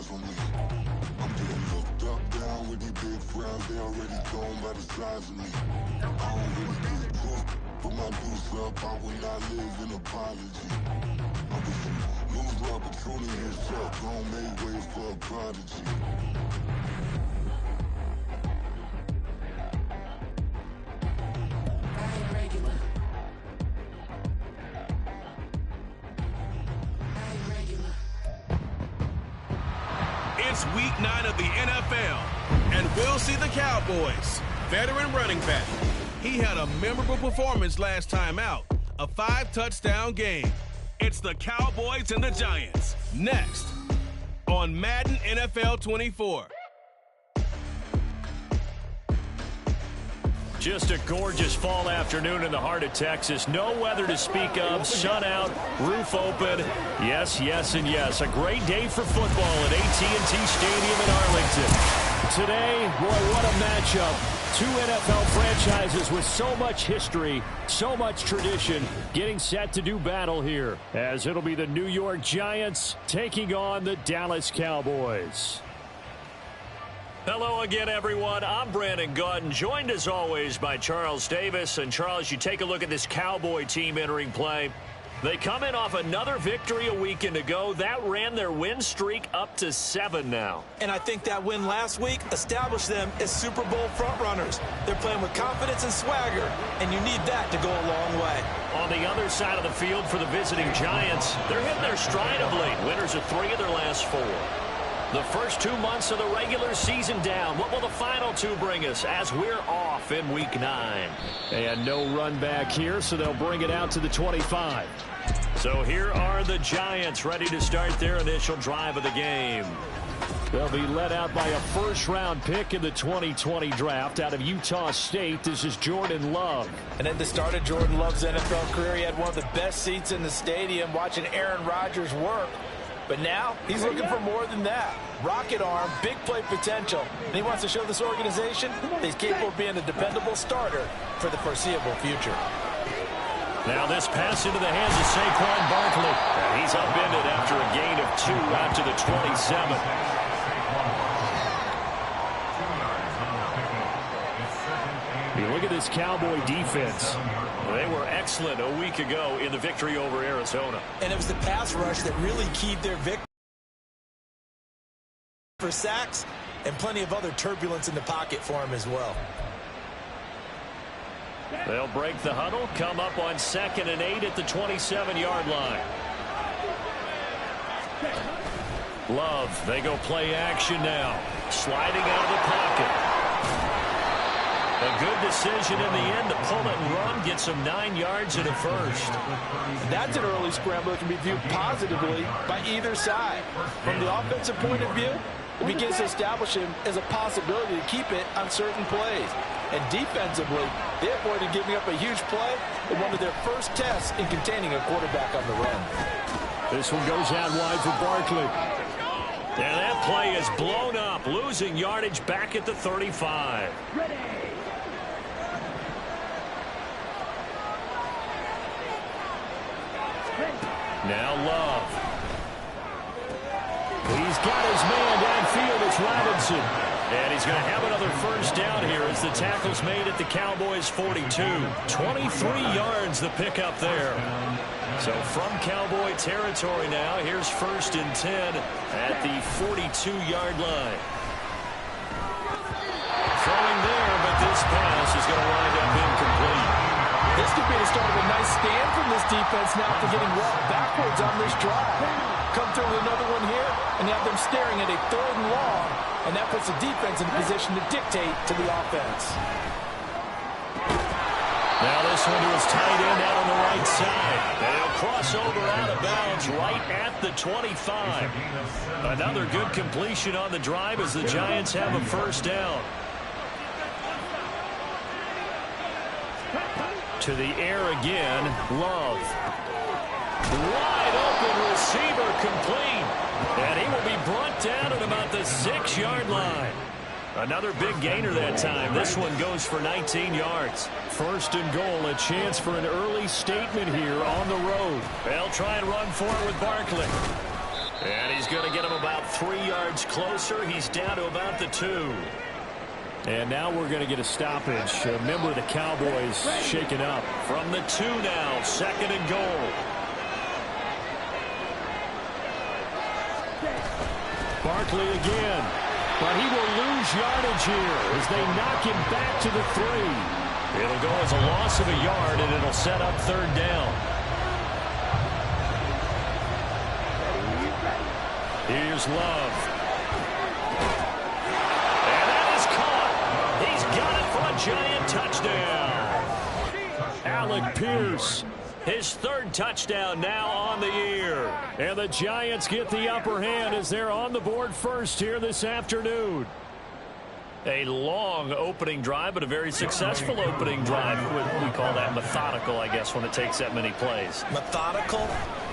eyes on me. I'm getting looked up, down with these big frowns. They already gone by the size of me. I don't really get drunk, put my deuce up. I will not live in apology. I wish you lose the opportunity yourself. Don't make way for a prodigy. It's week 9 of the NFL, and we'll see the Cowboys. Veteran running back. He had a memorable performance last time out, a 5-touchdown game. It's the Cowboys and the Giants. Next on Madden NFL 24. Just a gorgeous fall afternoon in the heart of Texas. No weather to speak of. Sun out, roof open. Yes, yes, and yes. A great day for football at AT&T Stadium in Arlington. Today, boy, what a matchup. Two NFL franchises with so much history, so much tradition, getting set to do battle here, as it'll be the New York Giants taking on the Dallas Cowboys. Hello again, everyone. I'm Brandon Gautin, joined as always by Charles Davis. And Charles, you take a look at this Cowboy team entering play. They come in off another victory a weekend ago. That ran their win streak up to 7 now. And I think that win last week established them as Super Bowl frontrunners. They're playing with confidence and swagger, and you need that to go a long way. On the other side of the field for the visiting Giants, they're hitting their stride of late. Winners of 3 of their last 4. The first 2 months of the regular season down. What will the final 2 bring us as we're off in week 9? And no run back here, so they'll bring it out to the 25. So here are the Giants ready to start their initial drive of the game. They'll be led out by a first-round pick in the 2020 draft out of Utah State. This is Jordan Love. And at the start of Jordan Love's NFL career, he had one of the best seats in the stadium watching Aaron Rodgers work. But now, he's looking for more than that. Rocket arm, big play potential. And he wants to show this organization that he's capable of being a dependable starter for the foreseeable future. Now this pass into the hands of Saquon Barkley. And he's upended after a gain of 2 out to the 27. You look at this Cowboy defense. They were excellent a week ago in the victory over Arizona. And it was the pass rush that really keyed their victory for sacks and plenty of other turbulence in the pocket for him as well. They'll break the huddle, come up on 2nd and 8 at the 27-yard line. Love, they go play action now. Sliding out of the pocket. A good decision in the end to pull it and run, get some 9 yards and a first. That's an early scramble that can be viewed positively by either side. From the offensive point of view, it begins to establish him as a possibility to keep it on certain plays. And defensively, they avoided giving up a huge play in one of their first tests in containing a quarterback on the run. This one goes out wide for Barkley. And that play is blown up, losing yardage back at the 35. Now Love. He's got his man downfield. It's Robinson. And he's going to have another first down here as the tackle's made at the Cowboys' 42. 23 yards the pickup there. So from Cowboy territory now, here's 1st and 10 at the 42-yard line. Throwing there, but this pass is going to wind up incomplete. This could be the start of a nice stand from this defense now after getting walked backwards on this drive. Come through with another one here, and you have them staring at a 3rd and long, and that puts the defense in a position to dictate to the offense. Now this one to his tight end out on the right side. And he'll cross over out of bounds right at the 25. Another good completion on the drive as the Giants have a first down. To the air again, Love. Wide open receiver complete. And he will be brought down at about the 6-yard line. Another big gainer that time. This one goes for 19 yards. 1st and goal, a chance for an early statement here on the road. They'll try and run for it with Barkley. And he's going to get him about 3 yards closer. He's down to about the 2. And now we're going to get a stoppage. A member of the Cowboys shaken up. From the 2 now, 2nd and goal. Barkley again. But he will lose yardage here as they knock him back to the 3. It'll go as a loss of a yard, and it'll set up 3rd down. Here's Love. And that is caught. He's got it for a giant touchdown. Alec Pierce. His 3rd touchdown now on the year. And the Giants get the upper hand as they're on the board first here this afternoon. A long opening drive, but a very successful opening drive. We call that methodical, I guess, when it takes that many plays. Methodical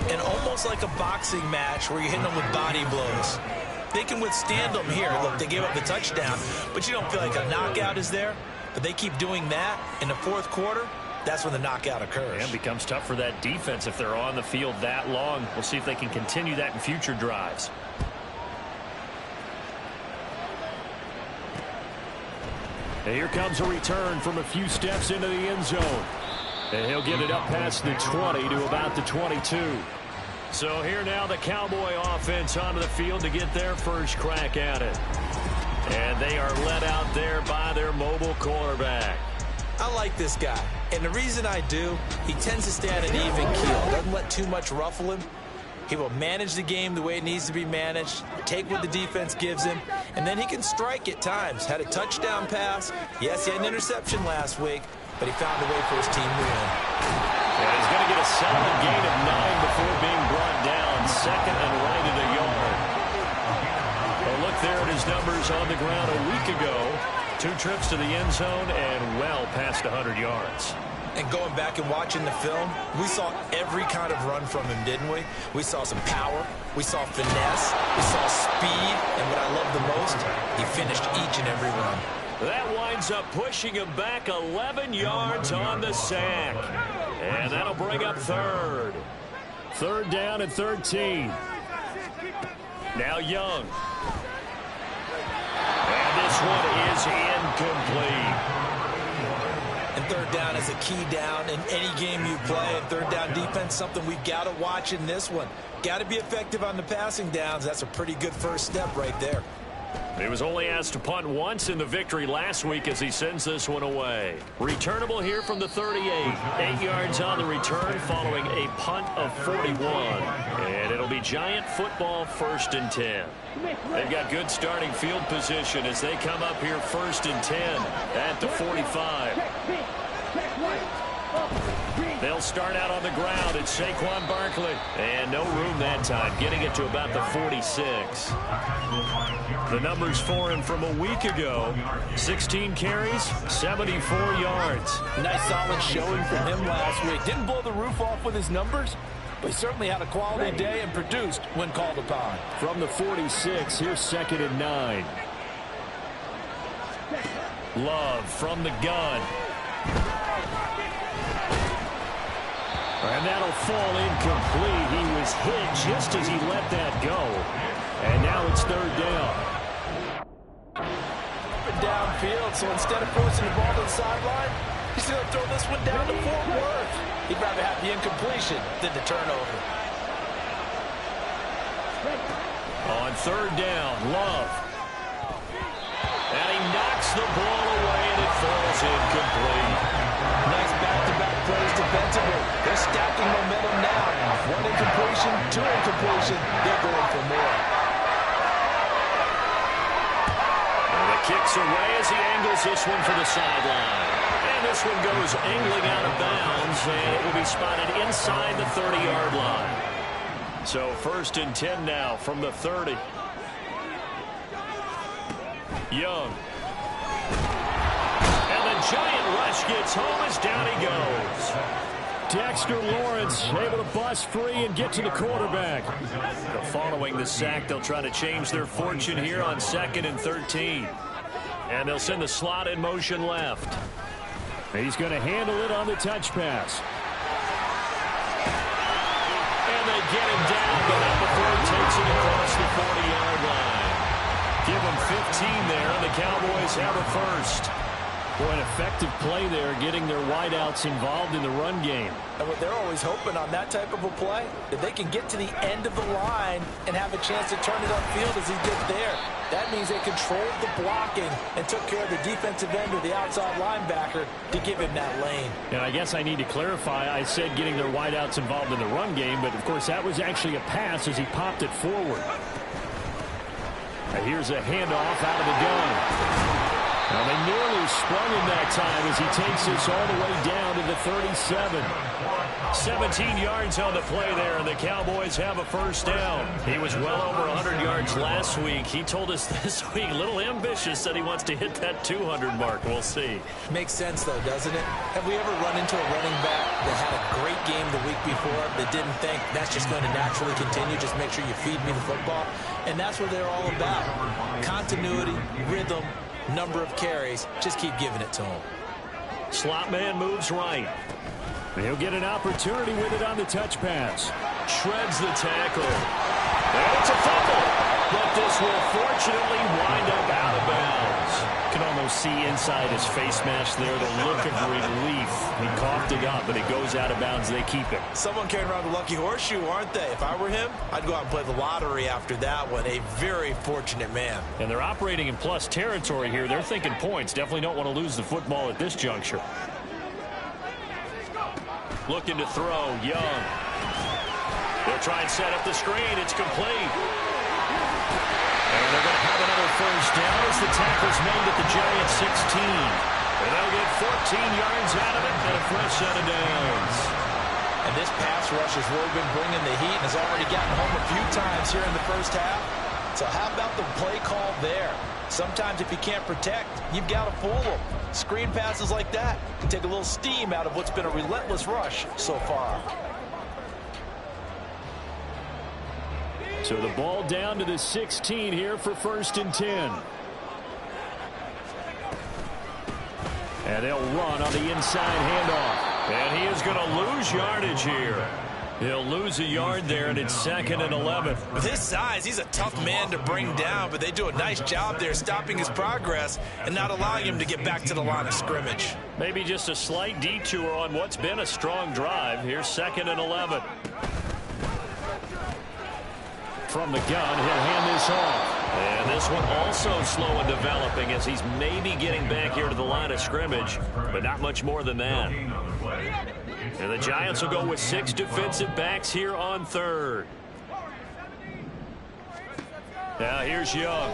and almost like a boxing match where you're hitting them with body blows. They can withstand them here. Look, they gave up the touchdown, but you don't feel like a knockout is there. But they keep doing that in the 4th quarter. That's when the knockout occurs. And it becomes tough for that defense if they're on the field that long. We'll see if they can continue that in future drives. And here comes a return from a few steps into the end zone. And he'll get it up past the 20 to about the 22. So here now the Cowboy offense onto the field to get their first crack at it. And they are led out there by their mobile quarterback. I like this guy. And the reason I do, he tends to stay at an even keel. Doesn't let too much ruffle him. He will manage the game the way it needs to be managed, take what the defense gives him, and then he can strike at times. Had a touchdown pass. Yes, he had an interception last week, but he found a way for his team to win. And he's going to get a solid gain of 9 before being brought down. 2nd and right at a yard. A look there at his numbers on the ground a week ago. 2 trips to the end zone and well past 100 yards. And going back and watching the film, we saw every kind of run from him, didn't we? We saw some power. We saw finesse. We saw speed. And what I love the most, he finished each and every run. That winds up pushing him back 11 yards on the sack. And that'll bring up 3rd. 3rd down and 13. Now Young. And this one is incomplete. And 3rd down is a key down in any game you play. And 3rd down defense, something we've got to watch in this one. Got to be effective on the passing downs. That's a pretty good first step right there. He was only asked to punt once in the victory last week as he sends this one away. Returnable here from the 38. 8 yards on the return following a punt of 41. And it'll be Giant football 1st and 10. They've got good starting field position as they come up here 1st and 10 at the 45. They'll start out on the ground. It's Saquon Barkley. And no room that time, getting it to about the 46. The numbers for him from a week ago. 16 carries, 74 yards. Nice solid showing from him last week. Didn't blow the roof off with his numbers, but he certainly had a quality day and produced when called upon. From the 46, here's 2nd and 9. Love from the gun. And that'll fall incomplete. He was hit just as he let that go. And now it's 3rd down. Downfield, so instead of forcing the ball to the sideline, he's going to throw this one down to Fort Worth. He'd rather have the incompletion than the turnover. On 3rd down, Love. And he knocks the ball away, and it falls incomplete. Nice back-to-back plays defensively. They're stacking momentum now. 1 incompletion, 2 incompletion. They're going for more. And the kick's away as he angles this one for the sideline. And this one goes angling out of bounds, and it will be spotted inside the 30-yard line. So 1st and 10 now from the 30. Young. And the giant rush gets home as down he goes. Dexter Lawrence able to bust free and get to the quarterback. Following the sack, they'll try to change their fortune here on 2nd and 13. And they'll send the slot in motion left. He's going to handle it on the touch pass. And they get him down, but not before he takes it across. give him 15 there, and the Cowboys have a first. Boy, an effective play there, getting their wideouts involved in the run game. And what they're always hoping on that type of a play, that they can get to the end of the line and have a chance to turn it upfield as he did there. That means they controlled the blocking and took care of the defensive end or the outside linebacker to give him that lane. And I guess I need to clarify, I said getting their wideouts involved in the run game, but of course that was actually a pass as he popped it forward. Now here's a handoff out of the gun. Now they nearly sprung him that time as he takes this all the way down to the 37. 17 yards on the play there, and the Cowboys have a first down. He was well over 100 yards last week. He told us this week, a little ambitious, that he wants to hit that 200 mark. We'll see. Makes sense, though, doesn't it? Have we ever run into a running back that had a great game the week before that didn't think that's just going to naturally continue, just make sure you feed me the football? And that's what they're all about. Continuity, rhythm, number of carries. Just keep giving it to him. Slot man moves right. He'll get an opportunity with it on the touch pass. Shreds the tackle. And it's a fumble. But this will fortunately wind up out of bounds. Can almost see inside his face mask there the look of relief. He coughed it up, but it goes out of bounds. They keep it. Someone carrying around the lucky horseshoe, aren't they? If I were him, I'd go out and play the lottery after that one. A very fortunate man. And they're operating in plus territory here. They're thinking points. Definitely don't want to lose the football at this juncture. Looking to throw, Young. They'll try and set up the screen. It's complete. And they're going to have another first down as the tackle's made at the Giants' 16. And they'll get 14 yards out of it and a fresh set of downs. And this pass rush has really been bringing the heat and has already gotten home a few times here in the first half. So how about the play call there? Sometimes if you can't protect, you've got to fool them. Screen passes like that can take a little steam out of what's been a relentless rush so far. So the ball down to the 16 here for 1st and 10. And they'll run on the inside handoff. And he is going to lose yardage here. He'll lose a yard there, and it's 2nd and 11. With his size, he's a tough man to bring down, but they do a nice job there stopping his progress and not allowing him to get back to the line of scrimmage. Maybe just a slight detour on what's been a strong drive. Here's 2nd and 11. From the gun, he'll hand this off. And this one also slow in developing as he's maybe getting back here to the line of scrimmage, but not much more than that. And the Giants will go with 6 defensive backs here on 3rd. Now here's Young.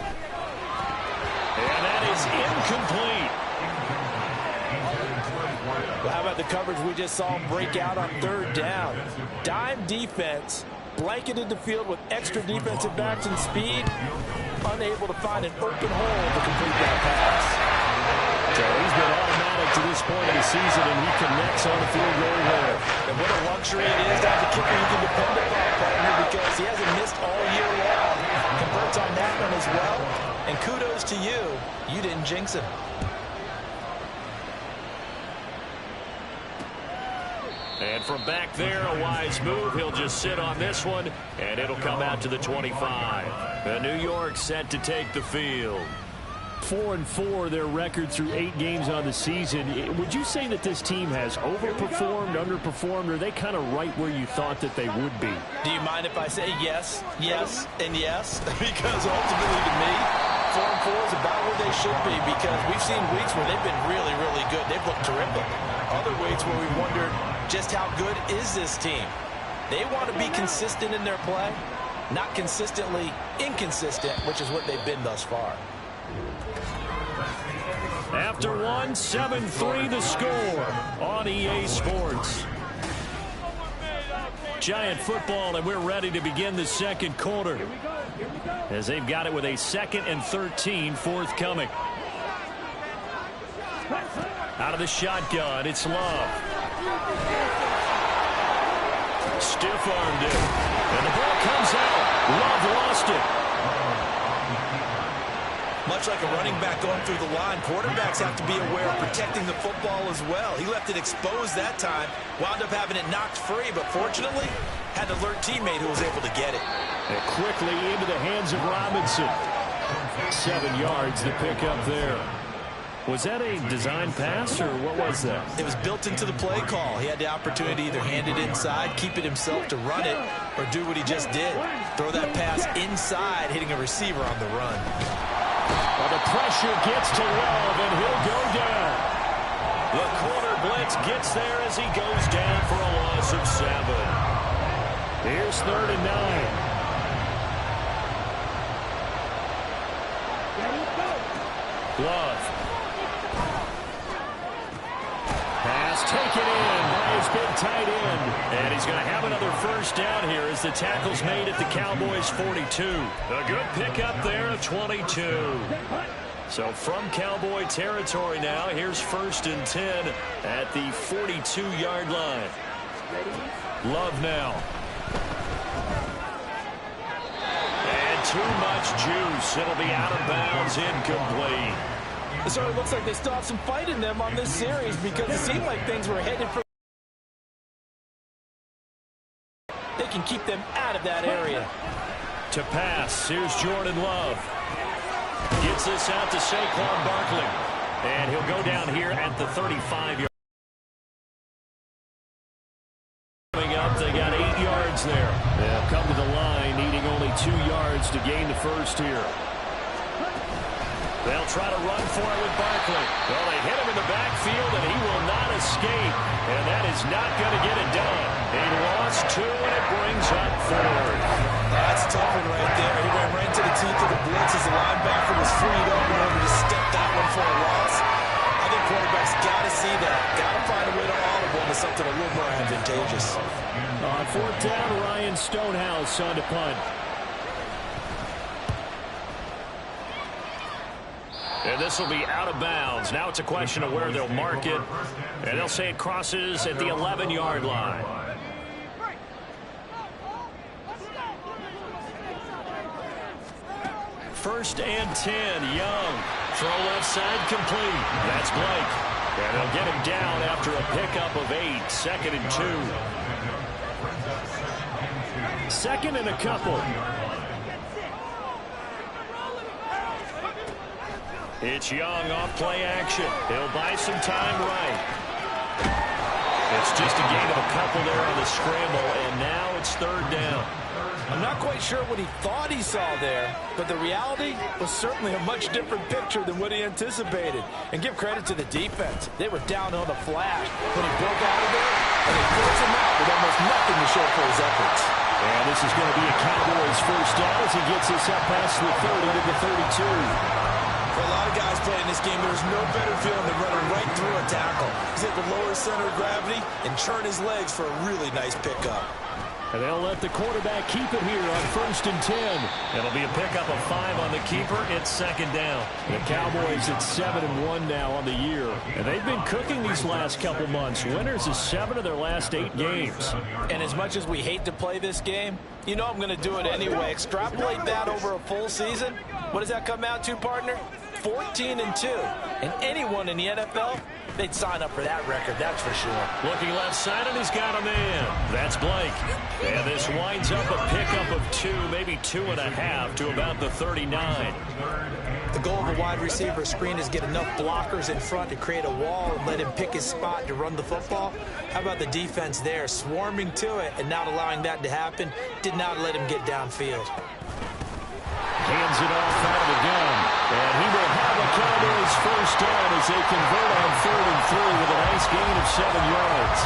And that is incomplete. Well, how about the coverage we just saw him break out on 3rd down? Dime defense, blanketed the field with extra defensive backs and speed, unable to find an open hole to complete that pass. So he's been automatic to this point of the season, and he connects on the field goal there. And what a luxury it is to have a kicker you can depend upon, partner, because he hasn't missed all year long. Converts on that one as well. And kudos to you. You didn't jinx him. And from back there, a wise move. He'll just sit on this one, and it'll come out to the 25. And New York set to take the field. 4-4 their record through 8 games on the season. Would you say that this team has overperformed, underperformed, or are they kind of right where you thought that they would be? Do you mind if I say yes, yes, and yes? Because ultimately to me, 4-4 is about where they should be, because we've seen weeks where they've been really, really good. They've looked terrific. Other weeks where we wondered just how good is this team. They want to be consistent in their play, not consistently inconsistent, which is what they've been thus far. After one, 7-3 the score on EA Sports. Giant football, and we're ready to begin the 2nd quarter as they've got it with a 2nd and 13 forthcoming. Out of the shotgun, it's Love. Stiff-armed it, and the ball comes out. Love lost it. Much like a running back going through the line, quarterbacks have to be aware of protecting the football as well. He left it exposed that time, wound up having it knocked free, but fortunately, had an alert teammate who was able to get it. And quickly into the hands of Robinson. 7 yards to pick up there. Was that a design pass, or what was that? It was built into the play call. He had the opportunity to either hand it inside, keep it himself to run it, or do what he just did. Throw that pass inside, hitting a receiver on the run. Well, the pressure gets to Love, and he'll go down. The corner blitz gets there as he goes down for a loss of 7. Here's 3rd and 9. Love. Pass taken in by his big tight end. And he's going to have another first down here as the tackle's made at the Cowboys' 42. A good pickup there of 22. So from Cowboy territory now, here's 1st and 10 at the 42-yard line. Love now. And too much juice. It'll be out of bounds, incomplete. It sort of looks like they still have some fight in them on this series because it seemed like things were headed for... They can keep them out of that area. To pass, here's Jordan Love. Gets this out to Saquon Barkley. And he'll go down here at the 35-yard. Coming up, they got 8 yards there. They'll come to the line, needing only 2 yards to gain the first here. They'll try to run for it with Barkley. Well, they hit him in the backfield, and he will not escape. And that is not going to get it done. He lost 2, and it brings up 3rd. That's tough one right there. He ran right into the teeth of the blitz as the linebacker was freed up in order to step that one for a loss. I think quarterbacks got to see that. Got to find a way to audible into something a little more advantageous. On 4th down, Ryan Stonehouse on to punt. And this will be out of bounds. Now it's a question of where they'll mark it. And they'll say it crosses at the 11-yard line. First and 10, Young. Throw left side complete. That's Blake. And they'll get him down after a pickup of 8. 2nd and 2. 2nd and a couple. It's Young off play action. He'll buy some time right. It's just a gain of a couple there on the scramble, and now it's 3rd down. I'm not quite sure what he thought he saw there, but the reality was certainly a much different picture than what he anticipated. And give credit to the defense. They were down on the flash when he broke out of there, and they forced him out with almost nothing to show for his efforts. And this is going to be a Cowboys first down as he gets this up past the 30 to the 32. For a lot of guys playing this game, there's no better feeling than running right through a tackle. He's able to lower his center of gravity and churn his legs for a really nice pickup. And they'll let the quarterback keep it here on 1st and 10. It'll be a pickup of 5 on the keeper. It's 2nd down. The Cowboys at 7-1 now on the year. And they've been cooking these last couple months. Winners of 7 of their last 8 games. And as much as we hate to play this game, you know I'm going to do it anyway. Extrapolate that over a full season. What does that come out to, partner? 14-2. And anyone in the NFL, they'd sign up for that record, that's for sure. Looking left side, and he's got a man. That's Blake. And this winds up a pickup of 2, maybe 2.5 to about the 39. The goal of a wide receiver screen is get enough blockers in front to create a wall and let him pick his spot to run the football. How about the defense there, swarming to it and not allowing that to happen? Did not let him get downfield. Hands it off out of the gun. And he will have a Cowboys first down as they convert on 3rd and 3 with a nice gain of 7 yards.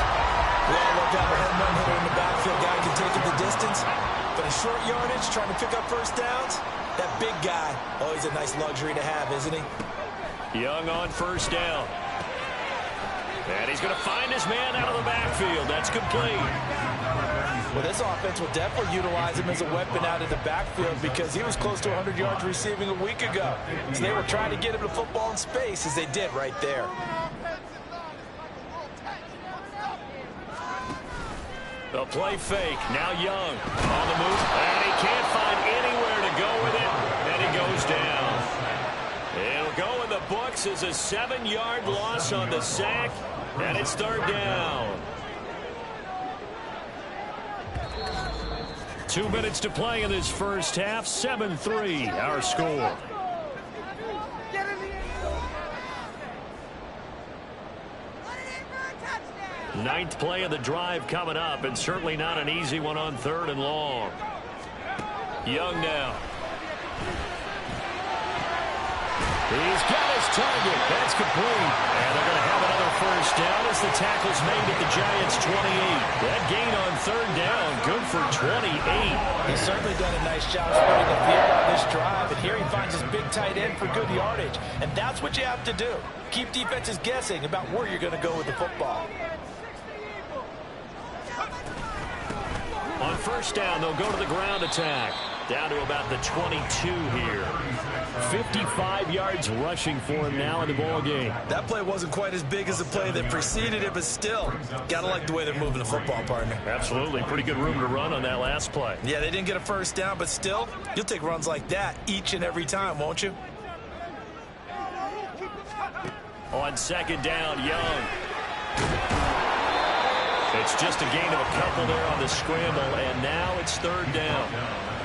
Well, look out, a home run hitter in the backfield. Guy can take it the distance. But in short yardage, trying to pick up first downs, that big guy, oh, he's a nice luxury to have, isn't he? Young on 1st down. And he's going to find his man out of the backfield. That's complete. Well, this offense will definitely utilize him as a weapon out of the backfield because he was close to 100 yards receiving a week ago. So they were trying to get him the football in space as they did right there. The play fake. Now Young on the move. And he can't find anywhere to go with it. And he goes down. It'll go in the books as a 7-yard loss on the sack. And it's 3rd down. 2 minutes to play in this first half. 7-3 our score. Ninth play of the drive coming up, and certainly not an easy one on 3rd and long. Young now. He's got his target. That's complete. And they're going to have another first down as the tackle's made at the Giants' 28. That gain on 3rd down, good for 28. He's certainly done a nice job spreading the field on this drive. And here he finds his big tight end for good yardage. And that's what you have to do. Keep defenses guessing about where you're going to go with the football. On first down, they'll go to the ground attack. Down to about the 22 here. 55 yards rushing for him now in the ball game. That play wasn't quite as big as the play that preceded it, but still, gotta like the way they're moving the football, partner. Absolutely. Pretty good room to run on that last play. Yeah, they didn't get a first down, but still, you'll take runs like that each and every time, won't you? On second down, Young. It's just a gain of a couple there on the scramble, and now it's 3rd down.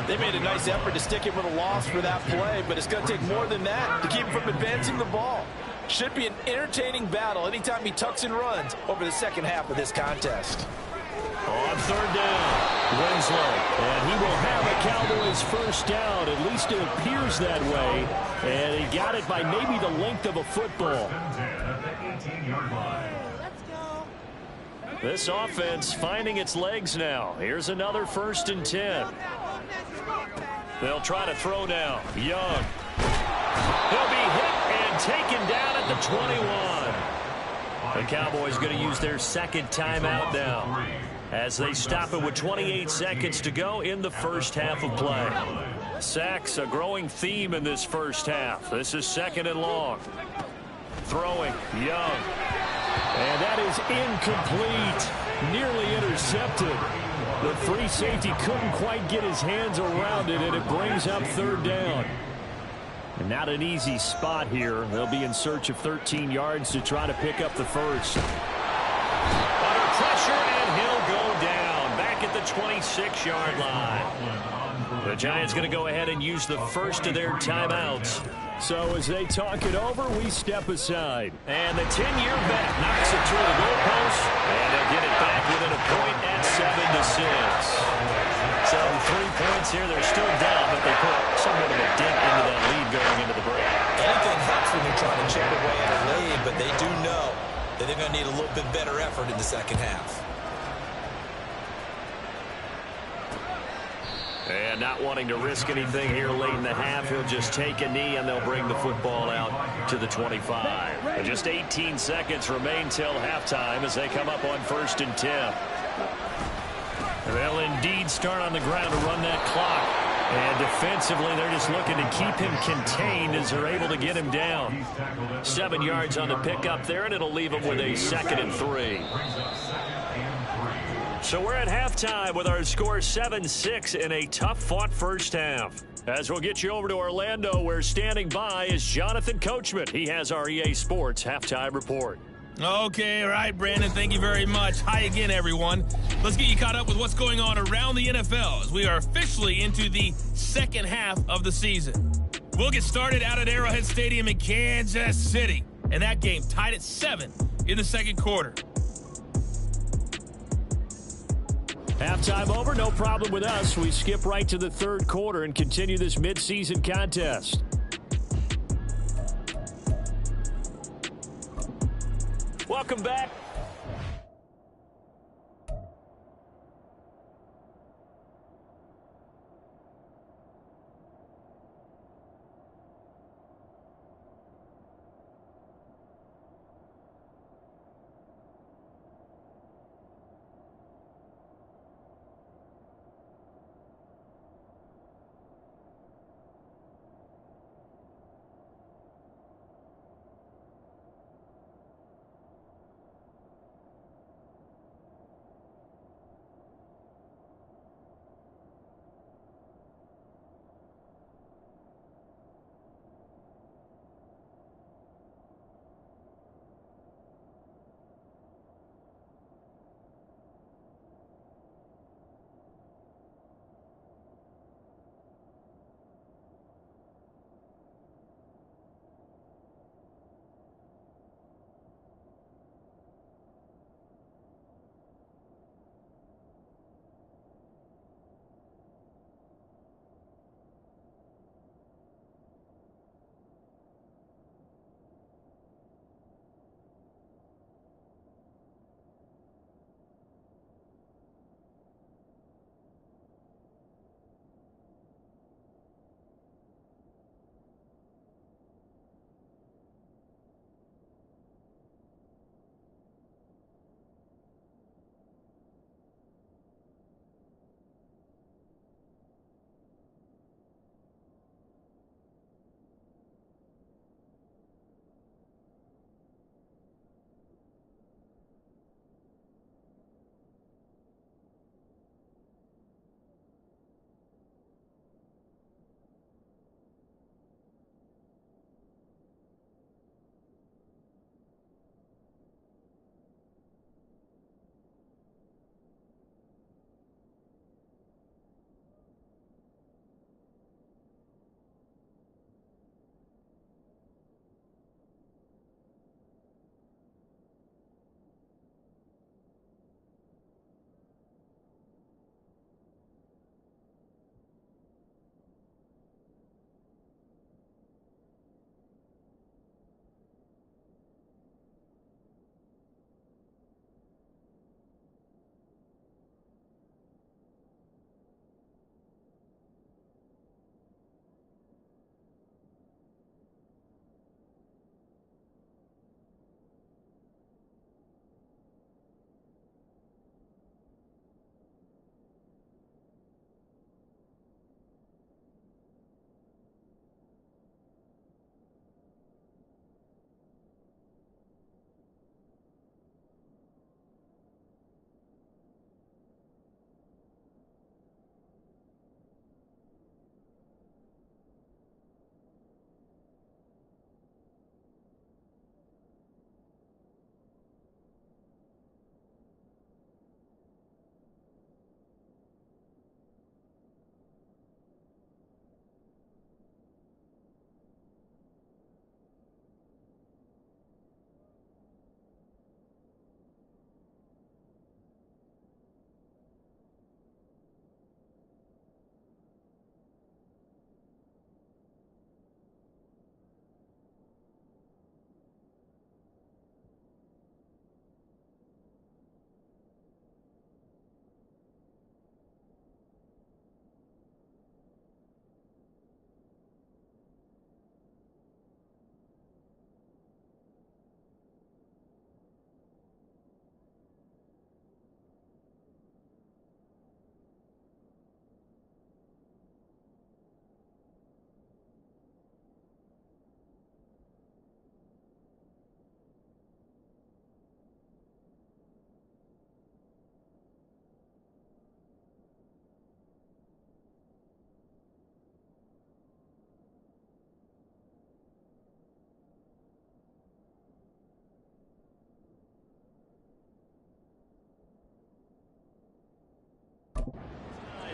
They made a nice effort to stick him with a loss for that play, but it's going to take more than that to keep him from advancing the ball. Should be an entertaining battle anytime he tucks and runs over the second half of this contest. On 3rd down, Winslow, and he will have a Cowboys first down. At least it appears that way, and he got it by maybe the length of a football. This offense finding its legs now. Here's another 1st and 10. They'll try to throw now. Young. He'll be hit and taken down at the 21. The Cowboys going to use their second timeout now as they stop it with 28 seconds to go in the first half of play. Sacks, a growing theme in this first half. This is 2nd and long. Throwing, Young. And that is incomplete. Nearly intercepted. The free safety couldn't quite get his hands around it, and it brings up 3rd down. And not an easy spot here. They'll be in search of 13 yards to try to pick up the first. Under pressure, and he'll go down. Back at the 26-yard line. The Giants going to go ahead and use the first of their timeouts. So as they talk it over, we step aside. And the 10-year vet knocks it through the goalpost, and they'll get it back within a point at 7-6. So 3 points here. They're still down, but they put somewhat of a dent into that lead going into the break. Anything helps when you're trying to chip away at a lead, but they do know that they're going to need a little bit better effort in the second half. And not wanting to risk anything here late in the half, he'll just take a knee, and they'll bring the football out to the 25. And just 18 seconds remain till halftime as they come up on 1st and 10. They'll indeed start on the ground to run that clock. And defensively, they're just looking to keep him contained as they're able to get him down. 7 yards on the pickup there, and it'll leave him with a 2nd and 3. So we're at halftime with our score 7-6 in a tough-fought first half. As we'll get you over to Orlando, where standing by is Jonathan Coachman. He has our EA Sports halftime report. Okay, all right, Brandon, thank you very much. Hi again, everyone. Let's get you caught up with what's going on around the NFL as we are officially into the second half of the season. We'll get started out at Arrowhead Stadium in Kansas City, and that game tied at 7 in the second quarter. Halftime over, no problem with us. We skip right to the 3rd quarter and continue this midseason contest. Welcome back.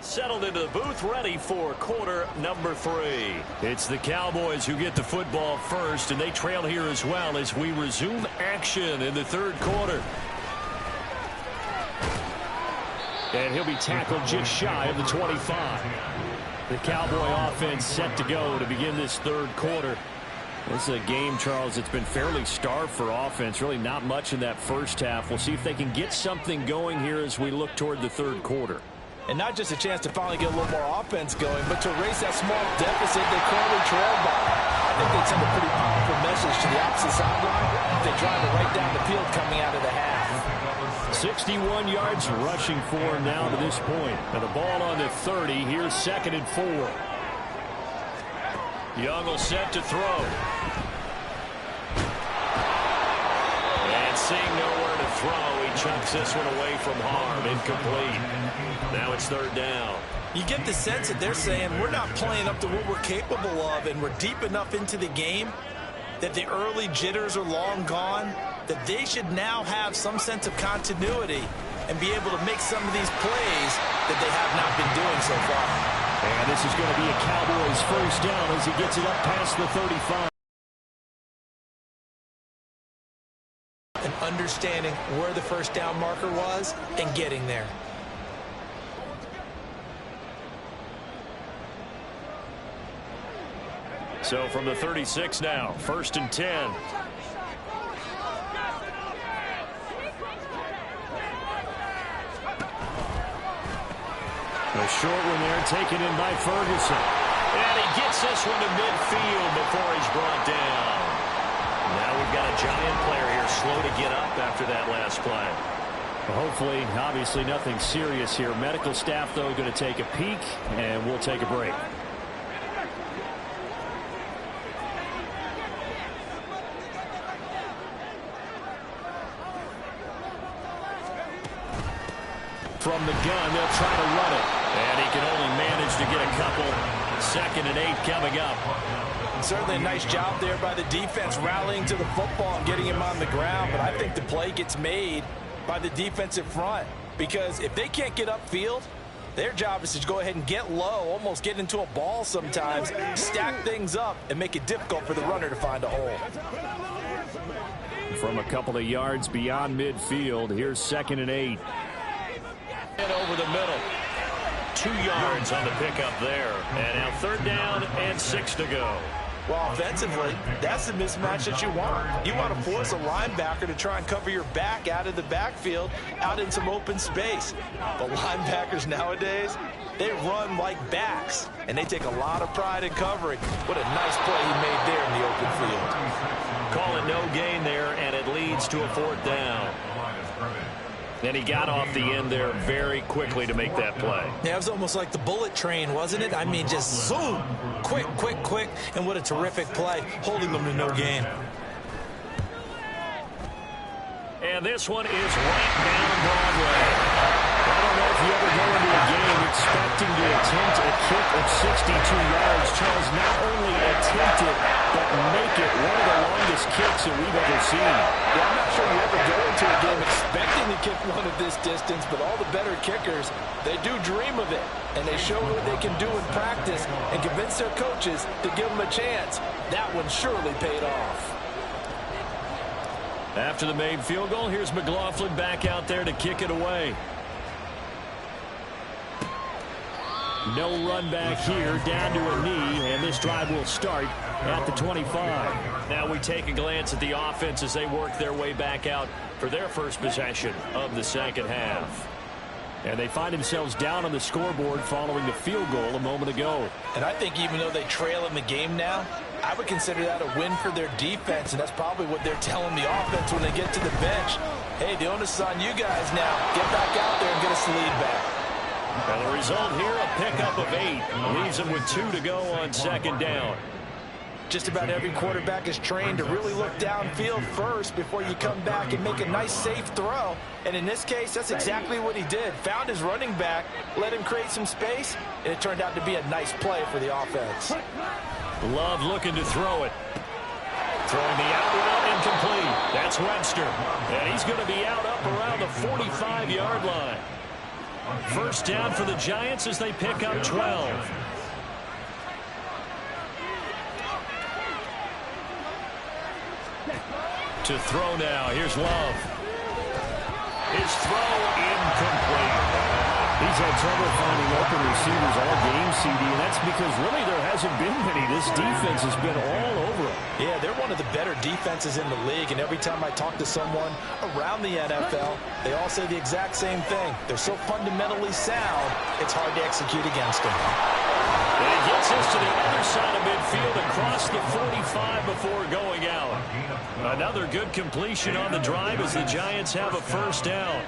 settled into the booth, ready for quarter number 3. It's the Cowboys who get the football first, and they trail here as well as we resume action in the third quarter. And he'll be tackled just shy of the 25. The Cowboy offense set to go to begin this third quarter. This is a game, Charles, that's been fairly starved for offense. Really not much in that first half. We'll see if they can get something going here as we look toward the third quarter. And not just a chance to finally get a little more offense going, but to erase that small deficit they currently trailed by. I think they'd send a pretty powerful message to the opposite sideline if they drive it right down the field coming out of the half. 61 yards rushing for him now to this point. And the ball on the 30. Here's 2nd and 4. Young will set to throw. And seeing nowhere to throw, he chucks this one away from harm. Incomplete. Now it's 3rd down. You get the sense that they're saying we're not playing up to what we're capable of, and we're deep enough into the game that the early jitters are long gone, that they should now have some sense of continuity and be able to make some of these plays that they have not been doing so far. And this is going to be a Cowboys first down as he gets it up past the 35. And understanding where the first down marker was and getting there. So from the 36 now, 1st and 10. A short one there taken in by Ferguson. And he gets this one to midfield before he's brought down. Now we've got a giant player here slow to get up after that last play. Well, hopefully, obviously nothing serious here. Medical staff, though, going to take a peek, and we'll take a break. From the gun, they'll try to run it. And he can only manage to get a couple. 2nd and 8 coming up. Certainly a nice job there by the defense rallying to the football and getting him on the ground. But I think the play gets made by the defensive front. Because if they can't get upfield, their job is to go ahead and get low, almost get into a ball sometimes, stack things up, and make it difficult for the runner to find a hole. From a couple of yards beyond midfield, here's 2nd and 8. And over the middle. 2 yards on the pickup there. And now 3rd down and 6 to go. Well, offensively, that's the mismatch that you want. You want to force a linebacker to try and cover your back out of the backfield, out in some open space. But linebackers nowadays, they run like backs, and they take a lot of pride in covering. What a nice play he made there in the open field. Call it no gain there, and it leads to a 4th down. And he got off the end there very quickly to make that play. Yeah, it was almost like the bullet train, wasn't it? I mean, just zoom, quick, quick, quick, and what a terrific play, holding them to no gain. And this one is right down Broadway. I don't know if you ever go into a game expecting to attempt a kick of 62 yards. Charles, not only attempt it, but make it one of the longest kicks that we've ever seen. Yeah, I'm not sure you ever go into a game expecting to kick one of this distance, but all the better kickers, they do dream of it. And they show what they can do in practice and convince their coaches to give them a chance. That one surely paid off. After the made field goal, here's McLaughlin back out there to kick it away. No run back here, down to a knee, and this drive will start at the 25. Now we take a glance at the offense as they work their way back out for their first possession of the 2nd half. And they find themselves down on the scoreboard following the field goal a moment ago. And I think even though they trail in the game now, I would consider that a win for their defense, and that's probably what they're telling the offense when they get to the bench. Hey, the onus is on you guys now. Get back out there and get us the lead back. And the result here, a pickup of 8. Leaves them with 2 to go on 2nd down. Just about every quarterback is trained to really look downfield first before you come back and make a nice, safe throw. And in this case, that's exactly what he did. Found his running back, let him create some space, and it turned out to be a nice play for the offense. Love looking to throw it. Throwing the out route incomplete. That's Webster. And he's going to be out up around the 45-yard line. First down for the Giants as they pick up 12. To throw now. Here's Love. His throw incomplete. He's had trouble finding open receivers all game, CD, and that's because really there hasn't been many. This defense has been all over them. Yeah, they're one of the better defenses in the league, and every time I talk to someone around the NFL, they all say the exact same thing. They're so fundamentally sound, it's hard to execute against them. And he gets us to the other side of midfield across the 45 before going out. Another good completion on the drive as the Giants have a first down.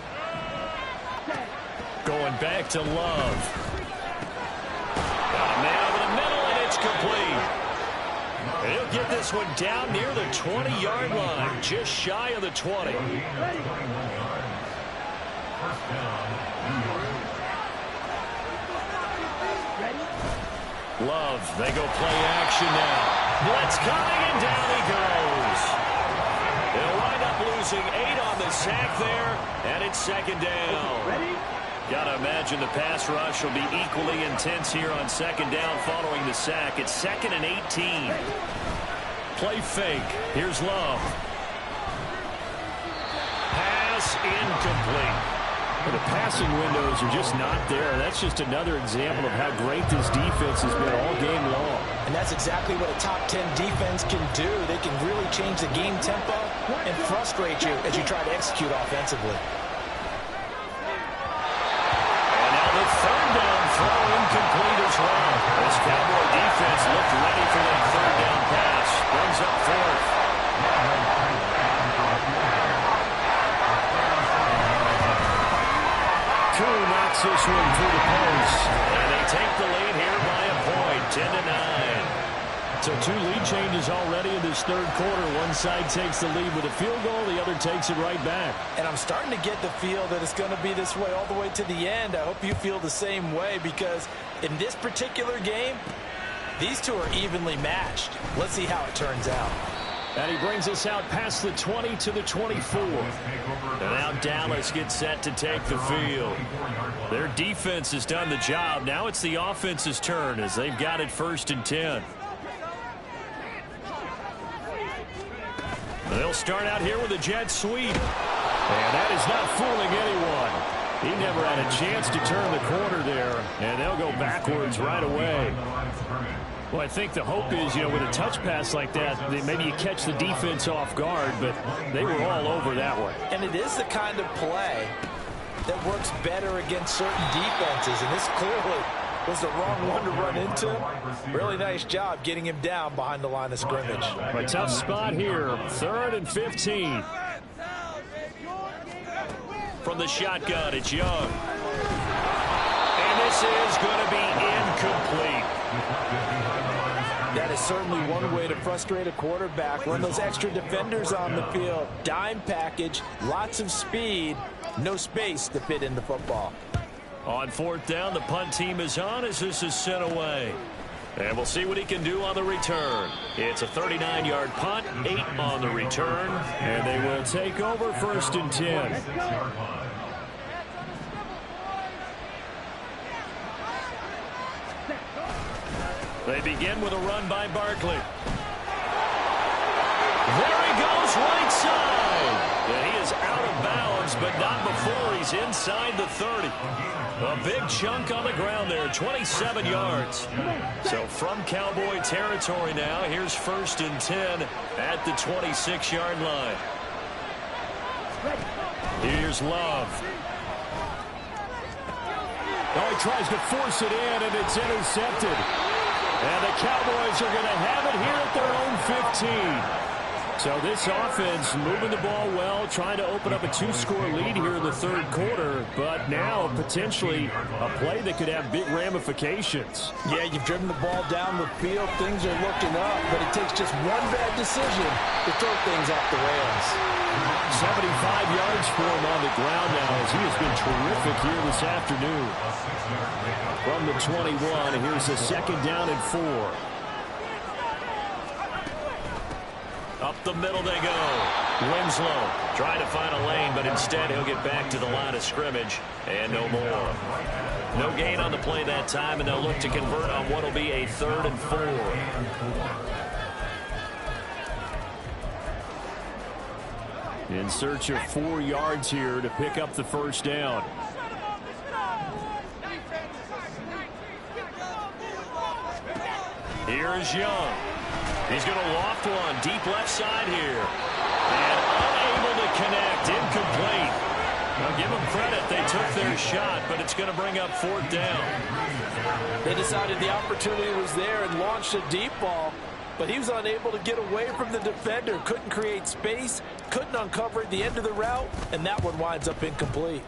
Going back to Love. Got a man over the middle, and it's complete. And he'll get this one down near the 20-yard line, just shy of the 20. Love, they go play action now. Blitz coming, and down he goes. They'll wind up losing 8 on the sack there, and it's second down. Got to imagine the pass rush will be equally intense here on second down following the sack. It's 2nd and 18. Play fake. Here's Love. Pass incomplete. The passing windows are just not there. That's just another example of how great this defense has been all game long. And that's exactly what a top 10 defense can do. They can really change the game tempo and frustrate you as you try to execute offensively. And now the third down throw incomplete as well. This Cowboy defense looked ready for that third down pass. Brings up 4th. Knocks this one through the post. And they take the lead here by a point, 10-9. So 2 lead changes already in this third quarter. One side takes the lead with a field goal. The other takes it right back. And I'm starting to get the feel that it's going to be this way all the way to the end. I hope you feel the same way, because in this particular game, these two are evenly matched. Let's see how it turns out. And he brings us out past the 20 to the 24. And now Dallas gets set to take the field. Their defense has done the job. Now it's the offense's turn as they've got it 1st and 10. They'll start out here with a jet sweep. And that is not fooling anyone. He never had a chance to turn the corner there. And they'll go backwards right away. Well, I think the hope is, with a touch pass like that, maybe you catch the defense off guard, but they were all over that one. And it is the kind of play that works better against certain defenses, and this clearly was the wrong one to run into. Really nice job getting him down behind the line of scrimmage. A tough spot here, 3rd and 15. From the shotgun, it's Young. And this is going to be incomplete. That is certainly one way to frustrate a quarterback. Run those extra defenders on the field. Dime package, lots of speed, no space to fit in the football. On 4th down, the punt team is on as this is sent away. And we'll see what he can do on the return. It's a 39-yard punt, 8 on the return. And they will take over 1st and 10. They begin with a run by Barkley. There he goes, right side. And he is out of bounds, but not before he's inside the 30. A big chunk on the ground there, 27 yards. So from Cowboy territory now, here's 1st and 10 at the 26-yard line. Here's Love. Oh, he tries to force it in, and it's intercepted. And the Cowboys are going to have it here at their own 15. So this offense moving the ball well, trying to open up a 2-score lead here in the third quarter, but now potentially a play that could have big ramifications. Yeah, you've driven the ball down the field. Things are looking up, but it takes just one bad decision to throw things off the rails. 75 yards for him on the ground now as he has been terrific here this afternoon. From the 21, here's a 2nd down and 4. Up the middle they go. Winslow trying to find a lane, but instead he'll get back to the line of scrimmage and no more. No gain on the play that time, and they'll look to convert on what will be a 3rd and 4. In search of 4 yards here to pick up the first down. Here's Young. He's going to loft one deep left side here. And unable to connect. Incomplete. Now give them credit. They took their shot, but it's going to bring up 4th down. They decided the opportunity was there and launched a deep ball, but he was unable to get away from the defender. Couldn't create space, couldn't uncover at the end of the route, and that one winds up incomplete.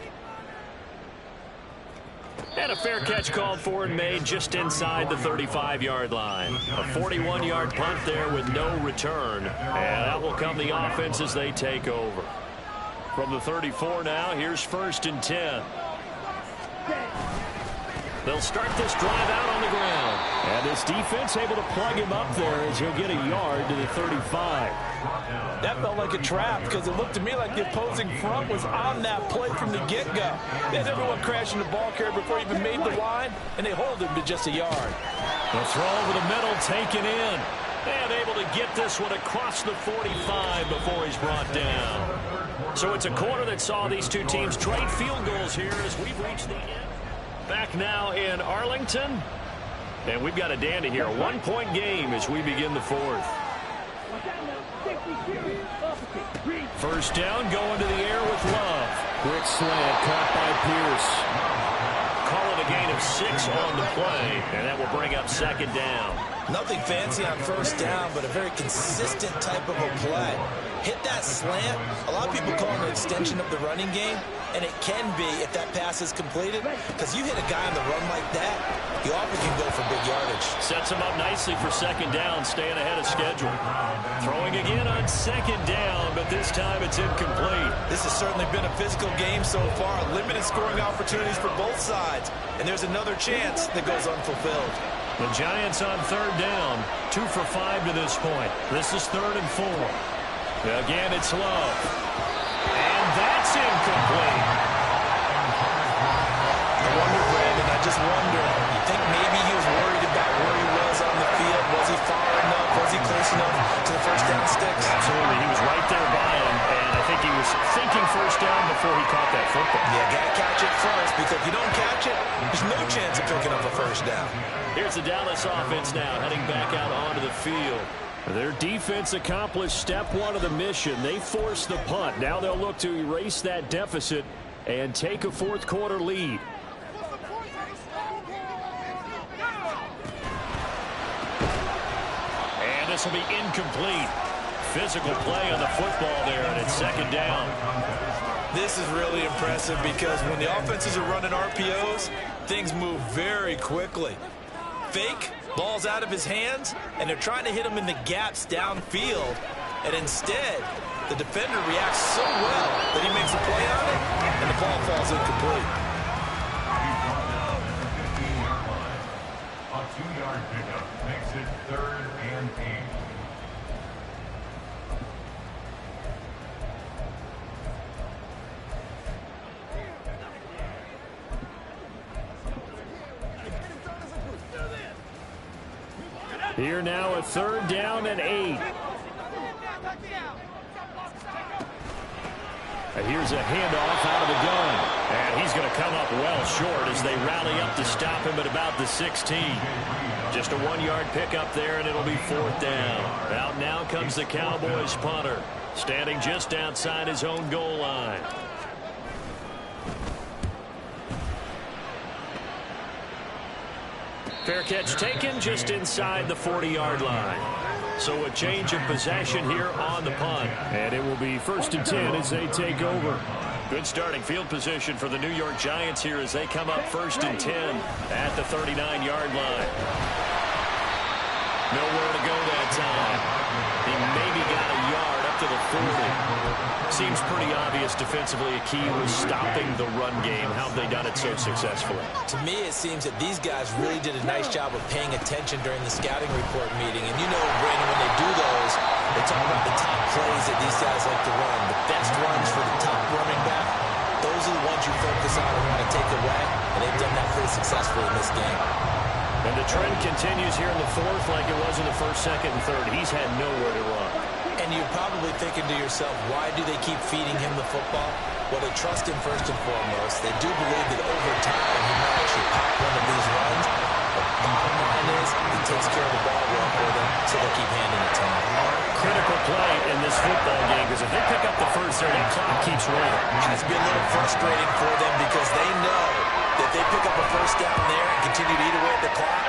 And a fair catch called for and made just inside the 35-yard line. A 41-yard punt there with no return. And out will come the offense as they take over. From the 34 now, here's 1st and 10. They'll start this drive out on the ground. And this defense able to plug him up there as he'll get a yard to the 35. That felt like a trap because it looked to me like the opposing front was on that play from the get-go. They had everyone crashing the ball carrier before he even made the line, and they hold him to just a yard. The throw over the middle taken in. And able to get this one across the 45 before he's brought down. So it's a quarter that saw these two teams trade field goals here as we've reached the end. Back now in Arlington. And we've got a dandy here. A 1-point game as we begin the 4th. First down, going to the air with Love. Quick slant caught by Pierce. Call it a gain of 6 on the play. And that will bring up 2nd down. Nothing fancy on first down, but a very consistent type of a play. Hit that slant. A lot of people call it an extension of the running game, and it can be if that pass is completed, because you hit a guy on the run like that, you often can go for big yardage. Sets him up nicely for 2nd down, staying ahead of schedule. Throwing again on 2nd down, but this time it's incomplete. This has certainly been a physical game so far. Limited scoring opportunities for both sides, and there's another chance that goes unfulfilled. The Giants on 3rd down, 2 for 5 to this point. This is 3rd and 4. Again, it's Love. And that's incomplete. I wonder, Brandon, I just wonder, you think maybe he was worried about where he was on the field? Was he far enough? Was he close enough to the first down sticks? Absolutely. He was right there by him, and I think he was thinking first down before he caught that football. Yeah, got to catch it first, because if you don't catch it, there's no chance of picking up a first down. Here's the Dallas offense now, heading back out onto the field. Their defense accomplished step 1 of the mission. They forced the punt. Now they'll look to erase that deficit and take a 4th quarter lead. And this will be incomplete. Physical play on the football there, and it's 2nd down. This is really impressive because when the offenses are running RPOs, things move very quickly. Fake, ball's out of his hands, and they're trying to hit him in the gaps downfield. And instead, the defender reacts so well that he makes a play on it, and the ball falls incomplete. A 2-yard pickup makes it 3rd and 8. Here now a 3rd down and 8. And here's a handoff out of the gun. And he's going to come up well short as they rally up to stop him at about the 16. Just a 1-yard pickup there, and it'll be 4th down. Out now comes the Cowboys punter, standing just outside his own goal line. Fair catch taken just inside the 40-yard line. So a change of possession here on the punt. And it will be 1st and 10 as they take over. Good starting field position for the New York Giants here as they come up 1st and 10 at the 39-yard line. Nowhere to go that time. He maybe got a yard up to the 40. Seems pretty obvious defensively a key was stopping the run game. How have they done it so successfully? To me, it seems that these guys really did a nice job of paying attention during the scouting report meeting. And you know, Brandon, when they do those, they talk about the top plays that these guys like to run, the best runs for the top running back. Those are the ones you focus on and want to take away, and they've done that pretty successfully in this game. And the trend continues here in the fourth like it was in the first, second, and third. He's had nowhere to run. And you're probably thinking to yourself, why do they keep feeding him the football? Well, they trust him first and foremost. They do believe that over time he might actually pop one of these runs. But the bottom line is he takes care of the ball well for them, so they'll keep handing it to him. Critical play in this football game because if they pick up the first there, that clock keeps rolling. It has to be a little frustrating for them because they know that they pick up a first down there and continue to eat away at the clock,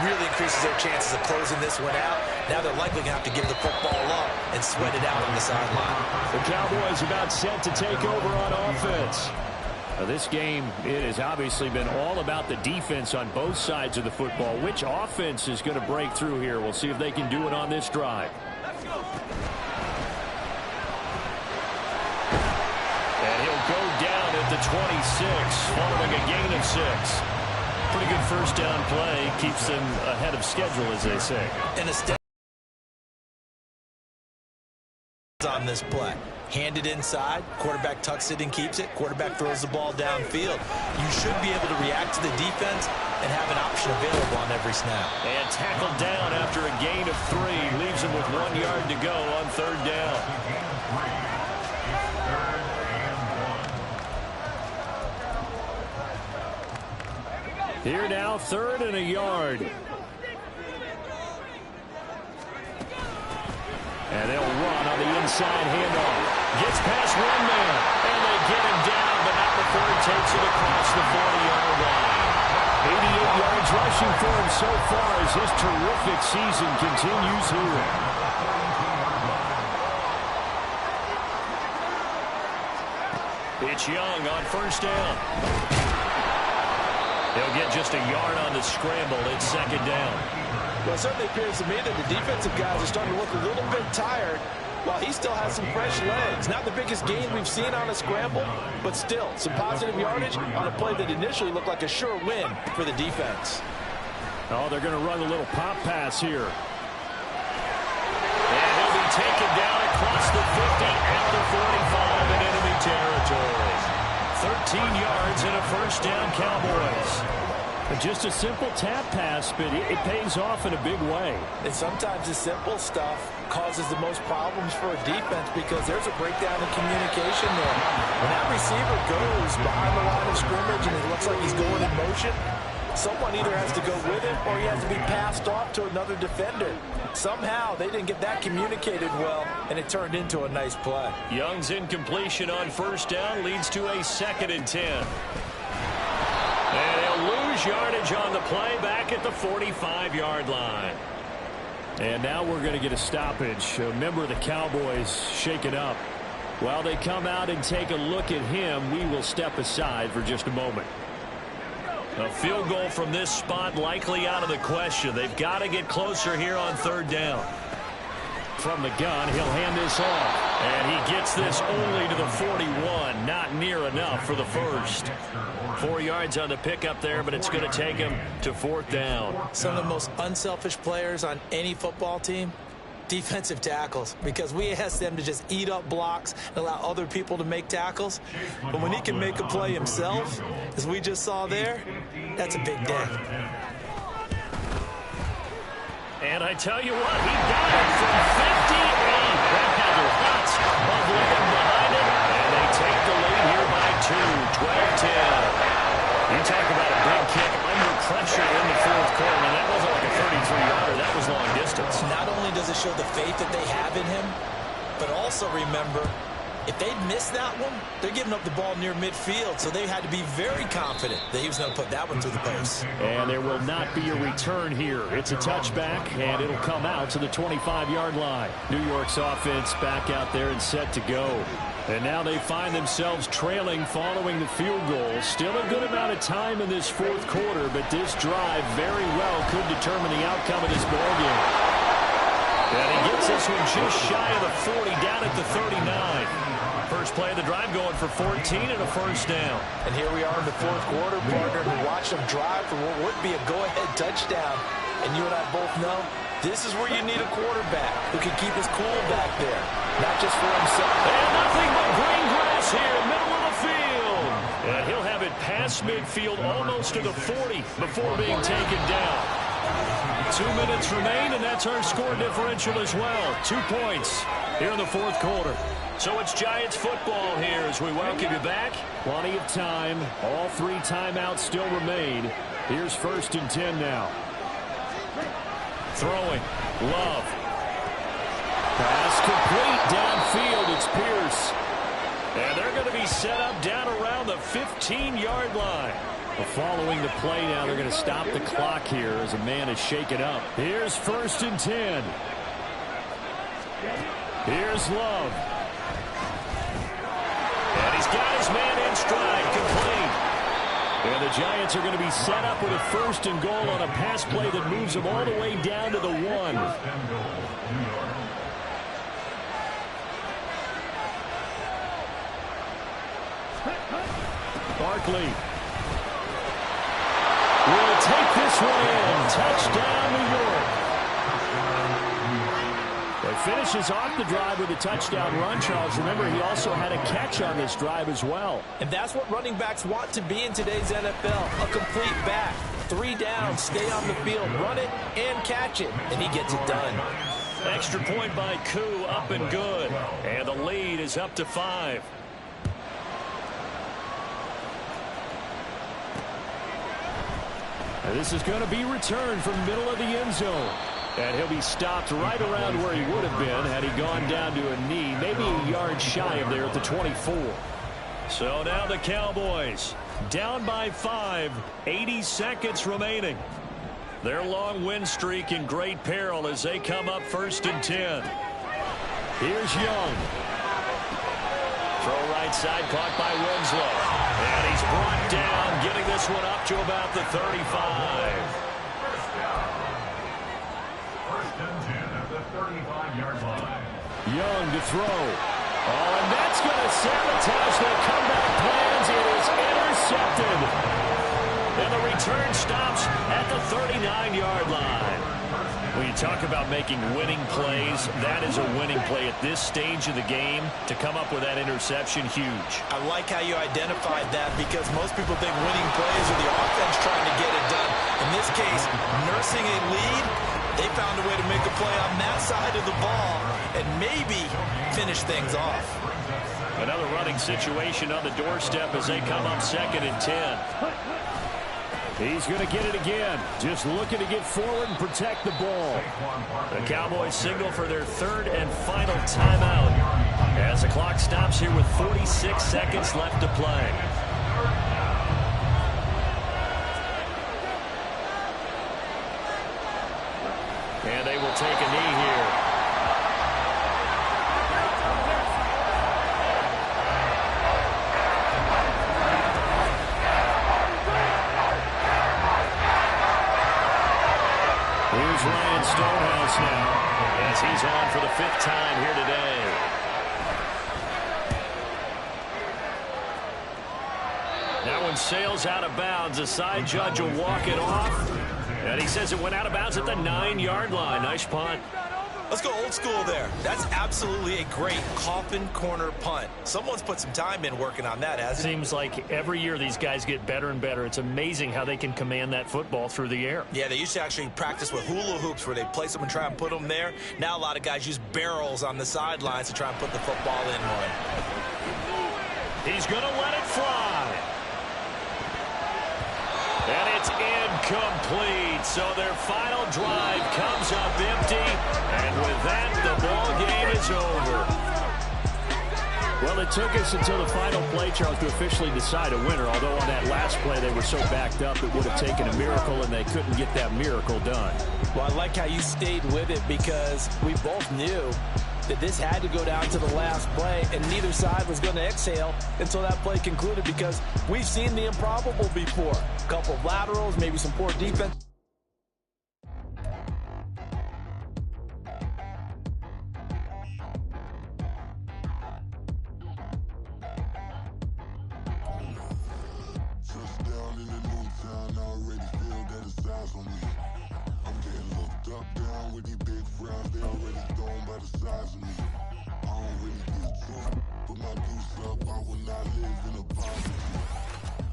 really increases their chances of closing this one out. Now they're likely going to have to give the football up and sweat it out on the sideline. The Cowboys about set to take over on offense. Now this game, it has obviously been all about the defense on both sides of the football. Which offense is going to break through here? We'll see if they can do it on this drive. And he'll go down at the 26, following a gain of 6. Pretty good first down play. Keeps them ahead of schedule, as they say. And a step on this play. Handed inside, quarterback tucks it and keeps it, quarterback throws the ball downfield. You should be able to react to the defense and have an option available on every snap. And tackled down after a gain of 3. Leaves him with 1 yard to go on third down. Here now, 3rd and a yard. And they'll run on the inside handoff. Gets past one man, and they get him down, but not before he takes it across the 40-yard line. 88 yards rushing for him so far as his terrific season continues here. It's Young on first down. He'll get just a yard on the scramble. It's 2nd down. Well, it certainly appears to me that the defensive guys are starting to look a little bit tired while he still has some fresh legs. Not the biggest gain we've seen on a scramble, but still some positive yardage on a play that initially looked like a sure win for the defense. Oh, they're going to run a little pop pass here. And he'll be taken down across the 50 at the 45 in enemy territory. 13 yards and a first down, Cowboys. Just a simple tap pass, but it pays off in a big way. And sometimes the simple stuff causes the most problems for a defense because there's a breakdown in communication there. When that receiver goes behind the line of scrimmage and it looks like he's going in motion, someone either has to go with him or he has to be passed off to another defender. Somehow they didn't get that communicated well, and it turned into a nice play. Young's incompletion on first down leads to a 2nd and 10. And he'll lose yardage on the play back at the 45-yard line. And now we're going to get a stoppage. A member of the Cowboys shaken up. While they come out and take a look at him, we will step aside for just a moment. A field goal from this spot likely out of the question. They've got to get closer here on 3rd down. From the gun, he'll hand this off. And he gets this only to the 41. Not near enough for the first. 4 yards on the pickup there, but it's going to take him to 4th down. Some of the most unselfish players on any football team, defensive tackles, because we ask them to just eat up blocks and allow other people to make tackles. But when he can make a play himself, as we just saw there, that's a big day. And I tell you what, he got it from 58. That had lots of leg behind it, and they take the lead here by 2, 12-10. You talk about a big kick under pressure in the 4th quarter, and that wasn't like a 33-yarder. That was long distance. Not only does it show the faith that they have in him, but also remember, if they'd missed that one, they're giving up the ball near midfield, so they had to be very confident that he was going to put that one through the post. And there will not be a return here. It's a touchback, and it'll come out to the 25-yard line. New York's offense back out there and set to go. And now they find themselves trailing following the field goal. Still a good amount of time in this 4th quarter, but this drive very well could determine the outcome of this ballgame. And he gets this one just shy of the 40, down at the 39. First play of the drive going for 14 and a first down. And here we are in the fourth quarter, partner, and watch them drive for what would be a go-ahead touchdown. And you and I both know this is where you need a quarterback who can keep his cool back there, not just for himself. And nothing but green grass here, middle of the field. And he'll have it past midfield, almost to the 40 before being taken down. 2 minutes remain, and that's our score differential as well. 2 points here in the fourth quarter. So it's Giants football here as we welcome you back. Plenty of time. All 3 timeouts still remain. Here's 1st and 10 now. Throwing. Love. Pass complete downfield. It's Pierce. And they're going to be set up down around the 15-yard line. Following the play now, they're going to stop the clock here as a man is shaken up. Here's 1st and 10. Here's Love. And he's got his man in stride, complete. And the Giants are going to be set up with a 1st and goal on a pass play that moves them all the way down to the 1. Barkley will take this one in. Touchdown, New York. He finishes off the drive with a touchdown run, Charles. Remember, he also had a catch on this drive as well. And that's what running backs want to be in today's NFL, a complete back. 3 down, stay on the field, run it, and catch it. And he gets it done. Extra point by Koo, up and good. And the lead is up to 5. And this is going to be returned from middle of the end zone. And he'll be stopped right around where he would have been had he gone down to a knee, maybe a yard shy of there at the 24. So now the Cowboys down by 5, 80 seconds remaining. Their long win streak in great peril as they come up 1st and 10. Here's Young. Throw right side, caught by Winslow. And he's brought down, getting this one up to about the 35. Young to throw. Oh, and that's going to sabotage their comeback plans. It is intercepted. And the return stops at the 39-yard line. When you talk about making winning plays, that is a winning play at this stage of the game. To come up with that interception, huge. I like how you identified that because most people think winning plays are the offense trying to get it done. In this case, nursing a lead, they found a way to make a play on that side of the ball and maybe finish things off. Another running situation on the doorstep as they come up 2nd and 10. He's going to get it again. Just looking to get forward and protect the ball. The Cowboys signal for their 3rd and final timeout as the clock stops here with 46 seconds left to play. And they will take a knee here. Here's Ryan Stonehouse now as he's on for the 5th time here today. That one sails out of bounds. The side judge will walk it off. And he says it went out of bounds at the 9-yard line. Nice punt. Let's go old school there. That's absolutely a great coffin corner punt. Someone's put some time in working on that, hasn't it? Seems like every year these guys get better and better. It's amazing how they can command that football through the air. Yeah, they used to actually practice with hula hoops where they place them and try and put them there. Now a lot of guys use barrels on the sidelines to try and put the football in one. He's going to let it fly. And it's incomplete. So their final drive comes up empty. And with that, the ball game is over. Well, it took us until the final play, Charles, to officially decide a winner. Although on that last play, they were so backed up, it would have taken a miracle, and they couldn't get that miracle done. Well, I like how you stayed with it because we both knew that this had to go down to the last play, and neither side was going to exhale until that play concluded because we've seen the improbable before. A couple of laterals, maybe some poor defense. with these big frowns, they already gone by the size of me. I don't really get drunk, put my deuce up, I will not live in a poverty.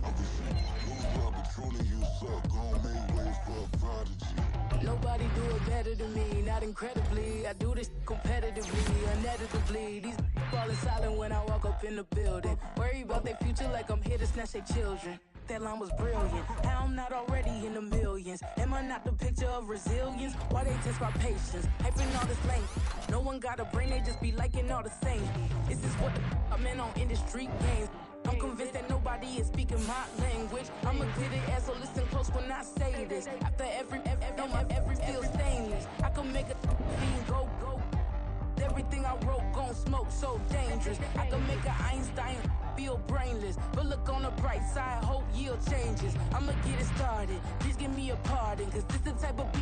I wish you lose up, but truly you suck, gon' make way for a prodigy. Nobody do it better than me, not incredibly. I do this competitively, uneditably. These falling silent when I walk up in the building. Worry about their future like I'm here to snatch their children. That line was brilliant. How I'm not already in the millions. Am I not the picture of resilience? Why they test my patience? Hyping all this lame. No one got a brain, they just be liking all the same. Is this what the I'm in on industry games? I'm convinced that nobody is speaking my language. I'ma get it as so listen close when I say this. After every feel stainless. I can make a fiend go. Everything I wrote gon' smoke so dangerous. I can make an Einstein feel brainless. But look on the bright side, hope yield changes. I'ma get it started. Please give me a pardon, cause this the type of beat